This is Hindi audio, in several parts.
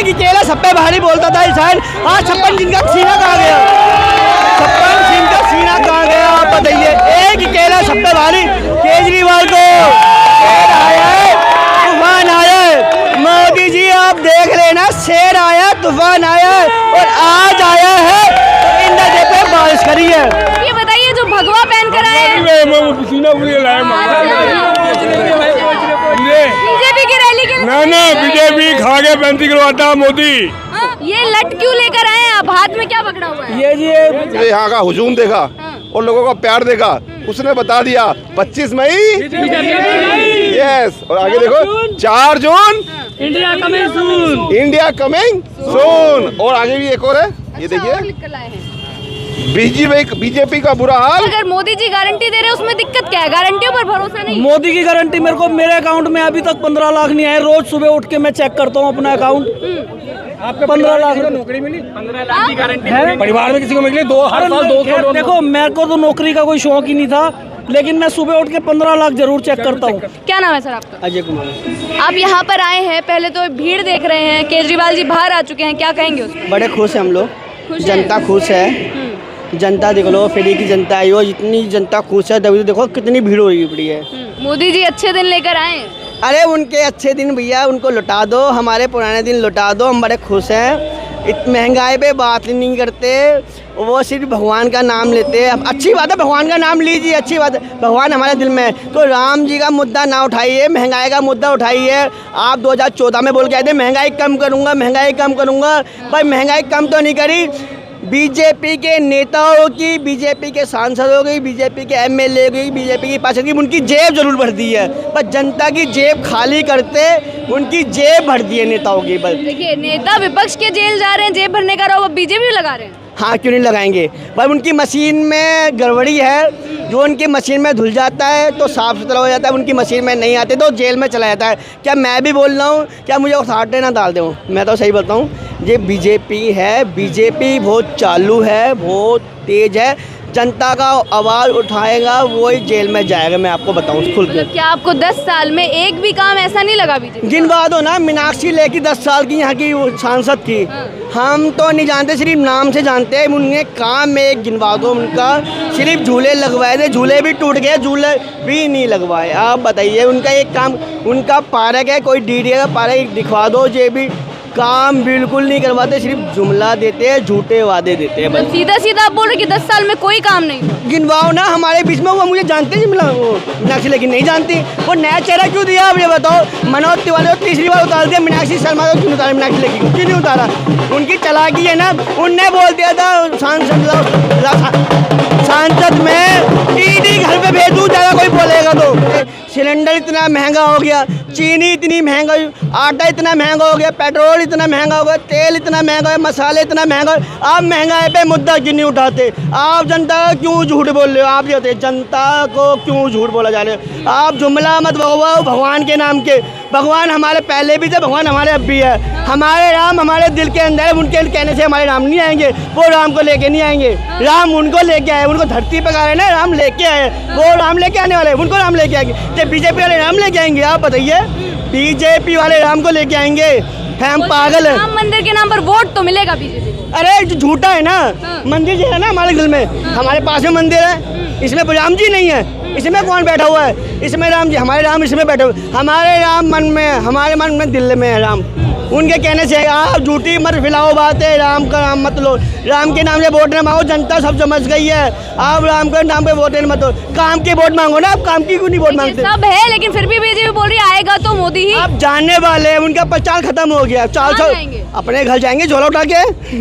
एक ही केला सब पे भारी बोलता था इंसान, आज 56 दिन का सीना कहाँ गया? 56 दिन का सीना कहाँ गया आप बताइए? एक ही केला सब पे भारी। केजरीवाल को आया है, तूफान आया है। मोदी जी आप देख लेना, शेर आया, तूफान आया है और आज आया है इंडिया डे पे बारिश करी है। ये बताइए जो भगवा पहन कर आए हैं बीजेपी की रैली के लिए, बीजेपी खा के 35 किलो मोदी। ये लट क्यों लेकर आए हैं आप? हाथ में क्या पकड़ा हुआ है? ये यहाँ का हुजूम देखा और लोगों का प्यार देखा, उसने बता दिया 25 मई यस। और आगे देखो 4 June India coming soon, India coming soon. और आगे भी एक और है, ये देखिए बीजेपी का बुरा हाल। अगर मोदी जी गारंटी दे रहे हैं उसमें दिक्कत क्या है? गारंटियों पर भरोसा नहीं। मोदी की गारंटी मेरे अकाउंट में अभी तक 15 लाख नहीं आए। रोज सुबह उठ के मैं चेक करता हूँ अपना अकाउंट। आपको 15 लाख नौकरी मिली? 15 लाख की गारंटी है परिवार में किसी को मिली? हर साल 200। देखो मेरे को तो नौकरी का कोई शौक ही नहीं था, लेकिन मैं सुबह उठ के 15 लाख जरूर चेक करता हूँ। क्या नाम है सर आपका? अजय कुमार। आप यहाँ पर आए हैं, पहले तो भीड़ देख रहे हैं, केजरीवाल जी बाहर आ चुके हैं, क्या कहेंगे उसमें? बड़े खुश हैं हम लोग, खुश हैं? जनता खुश है। जनता देख लो, फ्री की जनता आई हो, जितनी जनता खुश है तभी तो देखो कितनी भीड़ हो पड़ी है। मोदी जी अच्छे दिन लेकर आए हैं। अरे उनके अच्छे दिन भैया उनको लौटा दो, हमारे पुराने दिन लौटा दो। हम बड़े खुश हैं। महंगाई पे बात नहीं करते, वो सिर्फ भगवान का नाम लेते हैं। अच्छी बात है, भगवान का नाम लीजिए, अच्छी बात है, भगवान हमारे दिल में है। तो राम जी का मुद्दा ना उठाइए, महंगाई का मुद्दा उठाइए। आप 2014 में बोल के आए थे महंगाई कम करूँगा, महंगाई कम करूँगा। भाई महंगाई कम तो नहीं करी, बीजेपी के नेताओं की, बीजेपी के सांसदों की, बीजेपी के एमएलए की, बीजेपी की पार्षद की उनकी जेब जरूर भर दी है, पर जनता की जेब खाली करते उनकी जेब भर दी है नेताओं की। बस देखिए नेता विपक्ष के जेल जा रहे हैं, जेब भरने का आरोप बीजेपी लगा रहे हैं। हाँ क्यों नहीं लगाएंगे भाई? उनकी मशीन में गड़बड़ी है, जो उनकी मशीन में धुल जाता है तो साफ़ सुथरा हो जाता है, उनकी मशीन में नहीं आते तो जेल में चला जाता है। क्या मैं भी बोल रहा हूँ? क्या मुझे उठाटे ना डाल दूँ? मैं तो सही बोलता हूँ, ये बीजेपी है, बीजेपी बहुत चालू है, बहुत तेज़ है। जनता का आवाज़ उठाएगा वही जेल में जाएगा, मैं आपको बताऊँ खुल के। क्या आपको 10 साल में एक भी काम ऐसा नहीं लगा बीजेपी? गिनवा दो ना, मीनाक्षी लेखी 10 साल की यहाँ की सांसद थी। हम तो नहीं जानते, सिर्फ नाम से जानते हैं। उनने काम एक गिनवा दो उनका, सिर्फ झूले लगवाए थे, झूले भी टूट गए, झूले भी नहीं लगवाए। आप बताइए उनका एक काम, उनका पार्क है, कोई डीडीए का पार्क दिखवा दो, ये भी काम बिल्कुल नहीं करवाते, सिर्फ जुमला देते हैं, झूठे वादे देते हैं। बस सीधा सीधा आप बोल रहे कि 10 साल में कोई काम नहीं। गिनवाओ ना हमारे बीच में, वो मुझे जानते हैं जुमला, वो मीनाक्षी लेकिन नहीं जानती। वो नया चेहरा क्यों दिया आप ये बताओ? मनोज तिवारी को तीसरी बार उतार दिया, मीनाक्षी शर्मा को क्यों उतारा? मीनाक्षी लेखी को क्यों नहीं उतारा? उनकी चालाकी है ना, उनने बोल दिया था सांसद में ईडी घर पे भेजूँ, ज़्यादा कोई बोलेगा तो। सिलेंडर इतना महंगा हो गया, चीनी इतनी महंगा, आटा इतना महंगा हो गया, पेट्रोल इतना महंगा हो गया, तेल इतना महंगा है, मसाले इतना महंगा। आप महंगाई पे मुद्दा क्यों नहीं उठाते? आप जनता को क्यों झूठ बोल रहे हो? आप ये होते जनता को क्यों झूठ बोला जा रहे हो? आप जुमला मत भगवाओ भगवान के नाम के। भगवान हमारे पहले भी थे, भगवान हमारे अब भी है। हमारे राम हमारे दिल के अंदर है, उनके कहने से हमारे राम नहीं आएंगे, वो राम को लेके नहीं आएंगे। राम उनको लेके आए, उनको धरती पर गा रहे ना, राम लेके आए, वो राम लेके आने वाले, उनको राम लेके आएंगे। जब बीजेपी वाले राम लेके आएंगे, आप बताइए बीजेपी वाले राम को लेके आएंगे? हम पागल है। राम मंदिर के नाम पर वोट तो मिलेगा बीजेपी को। अरे जो झूठा है ना, मंदिर जी है ना हमारे दिल में, हमारे पास में मंदिर है, इसमें राम जी नहीं है, इसमें कौन बैठा हुआ है? इसमें राम जी, हमारे राम इसमें बैठे हुए, हमारे राम मन में, हमारे मन में दिल में है राम। उनके कहने से आप झूठी मत फैलाओ बातें, राम का नाम मत लो, राम के नाम से वोट न मांगो, जनता सब समझ गई है। आप राम के नाम पे वोट मत दो, काम की वोट मांगो ना, आप काम की क्यों नहीं वोट मांगते? सब है लेकिन फिर भी बीजेपी बोल रही आएगा तो मोदी ही। आप जानने वाले हैं, उनका प्रचार खत्म हो गया, चाल अपने घर जाएंगे झोला उठा के।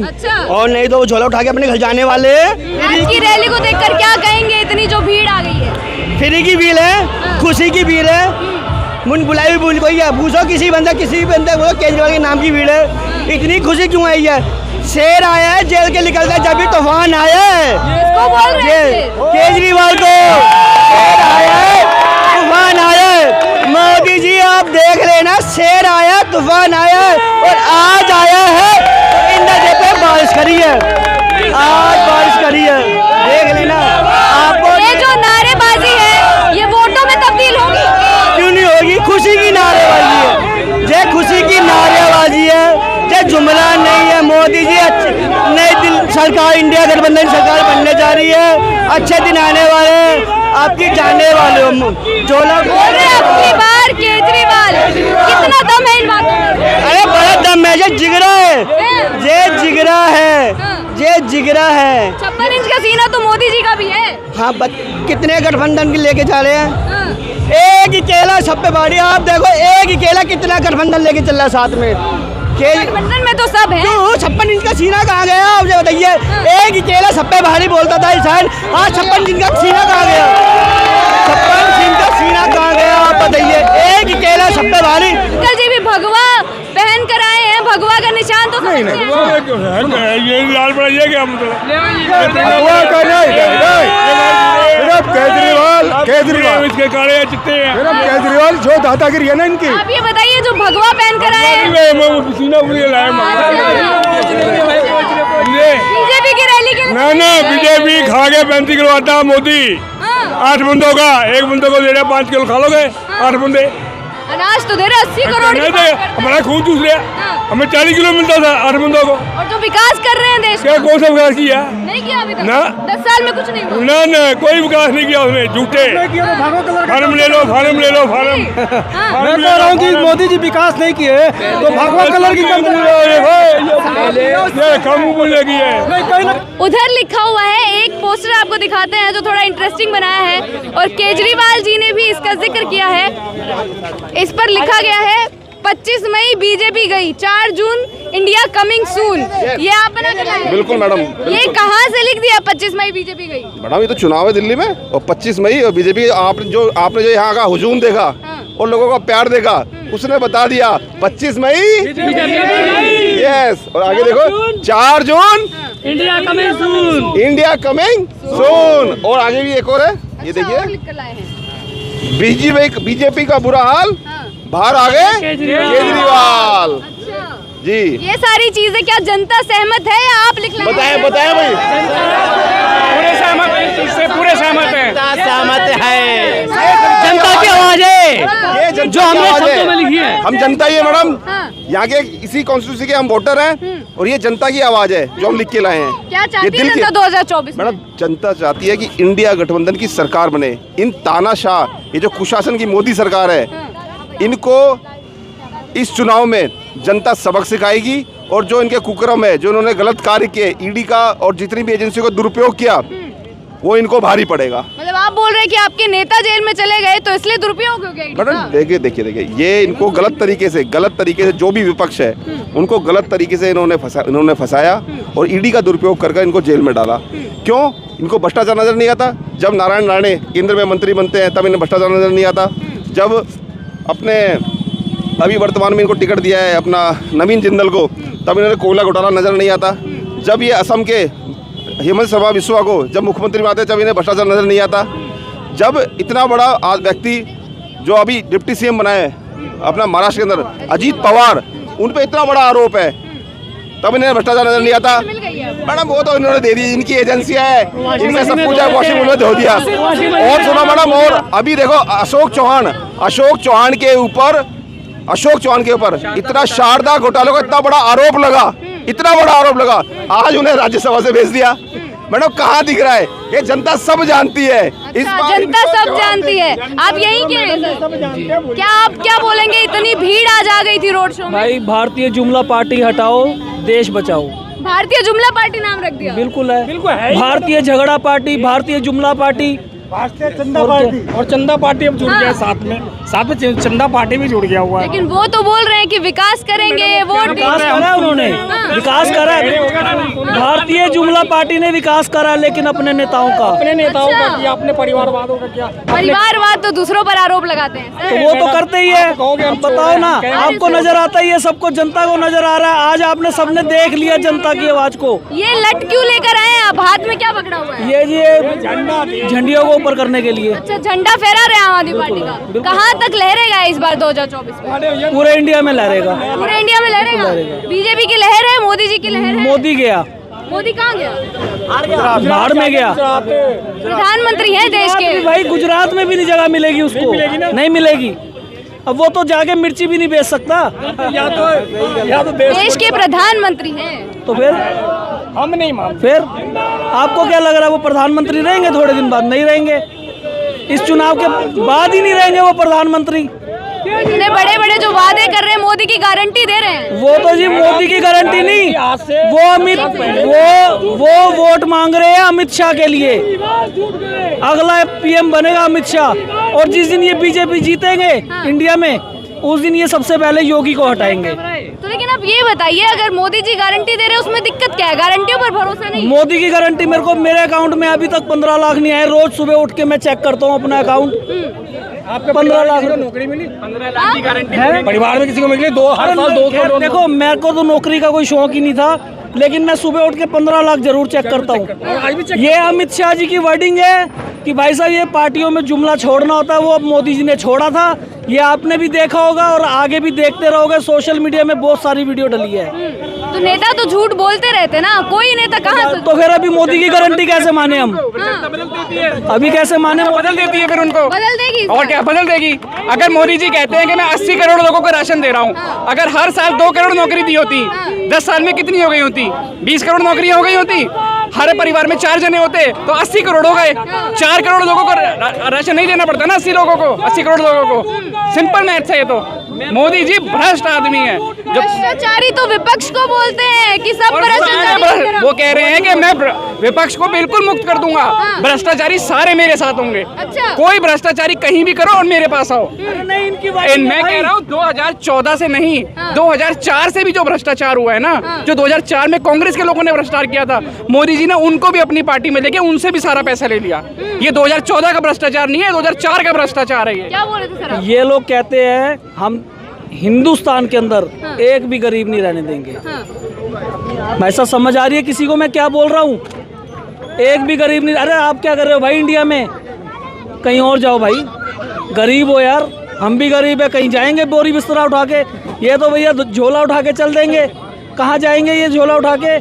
अच्छा, और नहीं तो झोला उठा के अपने घर जाने वाले। आज की रैली को देखकर क्या कहेंगे? इतनी जो भीड़ आ गई है, फ्री की भीड़ है, खुशी की भीड़ है, मुन बुलाई भूल गई है। पूछो किसी बंदा बोलो केजरीवाल के नाम की भीड़ है, इतनी खुशी क्यों आई है? शेर आया है जेल के निकलता है, जब भी तूफान आया है। किसको बोल रहे हैं? केजरीवाल को। शेर आया है, तूफान आया है। मोदी जी आप देख लेना, शेर आया, तूफान आया है और आज आया है इंडिया डे पे बारिश करी है, आज बारिश करी है, देख लेना। आपको ये जो नारेबाजी है ये वोटों में तब्दील होगी? क्यों नहीं होगी? खुशी की नारेबाजी है, ये खुशी की नारेबाजी है, ये मोदी जी अच्छी नई सरकार, इंडिया गठबंधन सरकार बनने जा रही है। अच्छे दिन आने वाले हैं, आपकी जाने वाले हो जो लोग बोल रहे हैं अगली बार केजरीवाल, कितना दम है इन बातों में? अरे बड़ा दम है, ये जिगरा है, ये जिगरा है, ये जिगरा है। 56 इंच का सीना तो मोदी जी का भी है। हाँ कितने गठबंधन के लेके जा रहे हैं? एक ही केला सब पे भारी। आप देखो एक ही केला कितना गठबंधन लेके चल रहा है साथ में। गठबंधन में तो सब है। 56 इंच का सीना कहाँ गया? आप मुझे बताइए। एक ही केला सब पे भारी बोलता था इस साइड, आज 56 इंच का सीना कहाँ गया? 56 इंच का सीना कहाँ गया? आप बताइए। एक ही केला सब पे भारी। अंकल जी भी भगवा पहन कर आए हैं, भगवा का निशान तो समझते हैं। ये लाल बड़ा ये क्या मतलब? केजरीवाल इसके काले या चिट्टे हैं। केजरीवाल जो दादागिरी है ना इनकी। आप ये बताइए जो भगवा पहन कर आए हैं, सीना पूरी लाए बीजेपी की रैली के लिए। ना बीजेपी खा के 35 किलो आता है मोदी। 8 बंदों का, एक बंदों को दे रहे 5 किलो खा लोगे। 8 बंदे अनाज तो दे रहे 80 करोड़ नहीं की दे, बात कर रहे हैं। हमारा खून चूस रहा। हमें 40 किलो मिलता था 8 बंदों को। और जो विकास कर रहे हैं देश क्या का, कौन सा विकास किया? नहीं किया अभी तक। ना। 10 साल में कुछ नहीं हुआ। ना कोई विकास नहीं किया उसने, झूठे। फार्म ले लो, फार्म ले लो, फार्म। मैं कह रहा हूँ कि मोदी जी विकास नहीं किए तो भगवा कलर की कंपनी कम बोलने की है। उधर लिखा हुआ है, एक पोस्टर आपको दिखाते हैं जो थोड़ा इंटरेस्टिंग बनाया है, और केजरीवाल जी ने भी इसका जिक्र किया है। इस पर लिखा गया है 25 मई बीजेपी गई, 4 जून इंडिया कमिंग सून। ये आप बना के लाए? बिल्कुल मैडम। ये कहाँ से लिख दिया 25 मई बीजेपी गई? मैडम ये तो चुनाव है दिल्ली में, और 25 मई और बीजेपी आपने जो यहाँ का हुजूम देखा और लोगों का प्यार देखा, उसने बता दिया 25 मई यस। और आगे देखो 4 June India coming soon. India coming soon. और आगे भी एक और है, ये और देखिए लिख कर लाए हैं। बीजेपी का बुरा हाल, बाहर आ गए केजरीवाल जी। ये सारी चीजें क्या जनता सहमत है या आप लिख लाए? बताएं भाई। पूरे सहमत है। जनता की आवाज है ये जनता जो हमने की आवाज शब्दों में लिखी है। हम जनता ही है मैडम। हाँ। यहाँ के इसी कॉन्स्टिट्यूंसी के हम वोटर हैं, और ये जनता की आवाज है जो हम लिख के लाए हैं। क्या ये चाहती है दिल की- जनता 2024 में? मैडम जनता चाहती है कि इंडिया गठबंधन की सरकार बने। इन तानाशाह, ये जो कुशासन की मोदी सरकार है, इनको इस चुनाव में जनता सबक सिखाएगी, और जो इनके कुकर्म है, जो इन्होंने गलत कार्य किए, ईडी का और जितनी भी एजेंसियों का दुरुपयोग किया, वो इनको भारी पड़ेगा। मतलब आप बोल रहे हैं कि आपके नेता जेल में चले गए तो इसलिए दुरुपयोग हो गया ईडी का? मैडम देखिए ये इनको गलत तरीके से जो भी विपक्ष है उनको गलत तरीके से इन्होंने फंसाया, और ईडी का दुरुपयोग कर इनको जेल में डाला। क्यों? इनको भ्रष्टाचार नजर नहीं आता? जब नारायण राणे केंद्र में मंत्री बनते हैं तब इन्हें भ्रष्टाचार नजर नहीं आता? जब अपने अभी वर्तमान में इनको टिकट दिया है अपना नवीन जिंदल को, तब इन्होंने कोयला घोटाला नजर नहीं आता? जब ये असम के हेमंत शर्मा बिस्वा को जब मुख्यमंत्री बनाते हैं जब इन्हें भ्रष्टाचार नजर नहीं आता? जब इतना बड़ा व्यक्ति जो अभी डिप्टी सीएम बना है अपना महाराष्ट्र के अंदर, अजीत पवार, उन पे इतना बड़ा आरोप है, तब इन्हें भ्रष्टाचार नजर नहीं आता? मैडम वो तो इन्होंने दे दी, इनकी एजेंसियां है, इनका सब कुछ है, वॉशिंग में धो दिया। और सुनो मैडम, और अभी देखो अशोक चौहान के ऊपर इतना शारदा घोटाले का इतना बड़ा आरोप लगा, आज उन्हें राज्यसभा से भेज दिया। मैडम कहाँ दिख रहा है? ये जनता सब जानती है। इस बार जनता सब जानती है। आप यहीं के हैं सर? क्या आप क्या बोलेंगे? इतनी भीड़ आज आ गई थी रोड शो में। भाई भारतीय जुमला पार्टी हटाओ, देश बचाओ। भारतीय जुमला पार्टी नाम रख दिया। बिल्कुल है। भारतीय झगड़ा पार्टी, भारतीय जुमला पार्टी, चंदा पार्टी और चंदा पार्टी अब जुड़ गया साथ में चंदा पार्टी भी जुड़ गया हुआ है। लेकिन वो तो बोल रहे हैं कि विकास करेंगे, वोट विकास करा उन्होंने, विकास करा। भारतीय जुमला पार्टी ने विकास करा, लेकिन अपने नेताओं का अच्छा। किया, अपने परिवारवादों का किया। परिवारवाद तो दूसरों पर आरोप लगाते हैं। तो वो तो करते ही है। अब बताओ ना, आपको नजर आता ही है, सबको जनता को नजर आ रहा है। आज आपने सबने देख लिया जनता की आवाज को। ये लट क्यों लेकर आए हैं आप? हाथ में क्या पकड़ा हुआ है? ये झंडियों को ऊपर करने के लिए अच्छा, झंडा फहरा रहे हैं आम आदमी पार्टी का। कहाँ तक लहरेगा इस बार 2024 में? पूरे इंडिया में लहरेगा। पूरे इंडिया में लहरेगा। बीजेपी की लहर है, मोदी जी की लहर है। मोदी गया, मोदी कहाँ गया? बाहर में गया। प्रधानमंत्री है देश के। भाई गुजरात में भी नहीं जगह मिलेगी उसको, नहीं मिलेगी। अब वो तो जाके मिर्ची भी नहीं बेच सकता। या तो देश के प्रधानमंत्री हैं। तो फिर हम नहीं मानते। फिर आपको क्या लग रहा है वो प्रधानमंत्री रहेंगे? थोड़े दिन बाद नहीं रहेंगे, इस चुनाव के बाद ही नहीं रहेंगे वो प्रधानमंत्री। इतने बड़े बड़े जो वादे कर रहे हैं, मोदी की गारंटी दे रहे हैं। वो तो जी मोदी की गारंटी नहीं, वो वोट मांग रहे हैं अमित शाह के लिए। अगला पीएम बनेगा अमित शाह, और जिस दिन ये बीजेपी जीतेंगे इंडिया में, उस दिन ये सबसे पहले योगी को हटाएंगे। तो लेकिन आप ये बताइए, अगर मोदी जी गारंटी दे रहे हैं उसमें दिक्कत क्या है? गारंटियों पर भरोसा नहीं? मोदी की गारंटी मेरे अकाउंट में अभी तक 15 लाख नहीं आए। रोज सुबह उठ के मैं चेक करता हूँ अपना अकाउंट। आपको 15 लाख नौकरी मिली? 15 लाख की गारंटी है? परिवार में किसी को मिली? हर साल 200। देखो मेरे को तो नौकरी का कोई शौक ही नहीं था, लेकिन मैं सुबह उठ के 15 लाख जरूर चेक करता हूँ। ये अमित शाह जी की वर्डिंग है कि भाई साहब ये पार्टियों में जुमला छोड़ना होता है, वो अब मोदी जी ने छोड़ा था। ये आपने भी देखा होगा और आगे भी देखते रहोगे, सोशल मीडिया में बहुत सारी वीडियो डली है। तो नेता तो झूठ बोलते रहते ना, कोई नेता कहाँ से? तो फिर अभी मोदी की गारंटी कैसे माने हम? अभी कैसे माने? बदल देती है फिर उनको। बदल देगी? और क्या बदल देगी? अगर मोदी जी कहते हैं कि मैं 80 करोड़ लोगों को राशन दे रहा हूँ, अगर हर साल 2 करोड़ नौकरी दी होती, 10 साल में कितनी हो गई होती? 20 करोड़ नौकरियां हो गई होती। हर परिवार में 4 जने होते तो 80 करोड़ हो गए। 4 करोड़ लोगों को राशन नहीं देना पड़ता ना, 80 लोगों को, 80 करोड़ लोगों को। सिंपल मैथ्स है ये तो। मोदी जी भ्रष्ट आदमी है। जो भ्रष्टाचारी तो विपक्ष को बोलते हैं कि सब भ्रष्टाचारी। वो कह रहे हैं कि मैं विपक्ष को बिल्कुल मुक्त कर दूंगा, भ्रष्टाचारी सारे मेरे साथ होंगे। अच्छा। कोई भ्रष्टाचारी कहीं भी करो और मेरे पास आओ। नहीं, मैं कह रहा हूँ 2014 से नहीं, 2004 से भी जो भ्रष्टाचार हुआ है ना, जो 2004 में कांग्रेस के लोगों ने भ्रष्टाचार किया था, मोदी जी ने उनको भी अपनी पार्टी में लेके उनसे भी सारा पैसा ले लिया। ये 2014 का भ्रष्टाचार नहीं है, 2004 का भ्रष्टाचार है। ये क्या बोले थे सर आप? ये लोग कहते हैं हम हिंदुस्तान के अंदर एक भी गरीब नहीं रहने देंगे। ऐसा समझ आ रही है किसी को मैं क्या बोल रहा हूँ? एक भी गरीब नहीं। अरे आप क्या कर रहे हो भाई इंडिया में? कहीं और जाओ भाई, गरीब हो यार, हम भी गरीब है। कहीं जाएंगे बोरी बिस्तरा उठा के? ये तो भैया झोला उठा के चल देंगे। कहाँ जाएंगे ये झोला उठा के?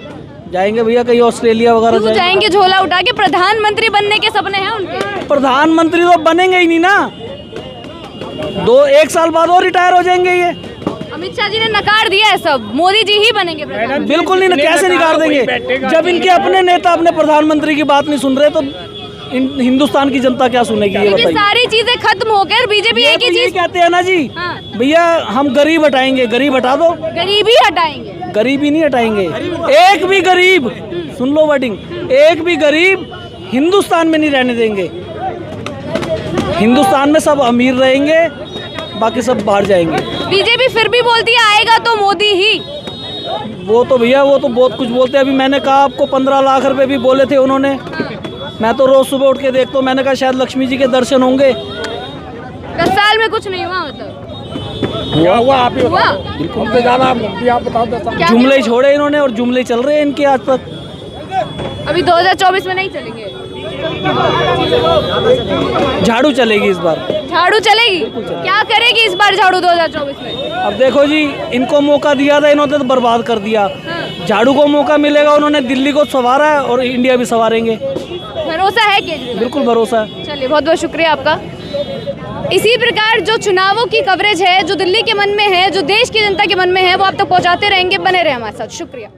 जाएंगे भैया कहीं ऑस्ट्रेलिया वगैरह जाएंगे झोला उठा के। प्रधानमंत्री बनने के सपने हैं उनके? प्रधानमंत्री तो बनेंगे ही नहीं ना, 1 साल बाद और रिटायर हो जाएंगे ये। अमित शाह जी ने नकार दिया है सब, मोदी जी ही बनेंगे प्रधानमंत्री। बिल्कुल नहीं, कैसे नकार देंगे? जब इनके अपने नेता अपने प्रधानमंत्री की बात नहीं सुन रहे तो हिंदुस्तान की जनता क्या सुनेगी? ये बताइए। सारी चीजें खत्म होकर बीजेपी एक ही चीज कहते हैं ना जी, भैया हम गरीब हटाएंगे। गरीब हटा दो, गरीबी हटाएंगे। गरीबी नहीं हटाएंगे। एक भी गरीब, सुन लो वर्डिंग, एक भी गरीब हिंदुस्तान में नहीं रहने देंगे। हिंदुस्तान में सब अमीर रहेंगे, बाकी सब बाहर जाएंगे। बीजेपी फिर भी बोलती है आएगा तो मोदी ही। वो तो भैया वो तो बहुत कुछ बोलते हैं। अभी मैंने कहा आपको 15 लाख रुपए भी बोले थे उन्होंने। मैं तो रोज सुबह उठ के देखता हूँ। मैंने कहा शायद लक्ष्मी जी के दर्शन होंगे। 10 साल में कुछ नहीं हुआ मतलब? हुआ आप ही हुआ? बिल्कुल हमसे ज्यादा आप बताओ। जुमले ही छोड़े इन्होंने और जुमले चल रहे हैं इनके आज तक। अभी 2024 में नहीं चलेंगे? झाड़ू चलेगी इस बार। झाड़ू चलेगी? क्या करेगी इस बार झाड़ू 2024 में? अब देखो जी, इनको मौका दिया था, इन्होंने तो बर्बाद कर दिया। झाड़ू को मौका मिलेगा, उन्होंने दिल्ली को संवारा है और इंडिया भी संवारेंगे। भरोसा है केजरीवाल? बिल्कुल भरोसा है। चलिए, बहुत बहुत शुक्रिया आपका। इसी प्रकार जो चुनावों की कवरेज है, जो दिल्ली के मन में है, जो देश की जनता के मन में है, वो आप तक पहुंचाते रहेंगे। बने रहे हमारे साथ। शुक्रिया।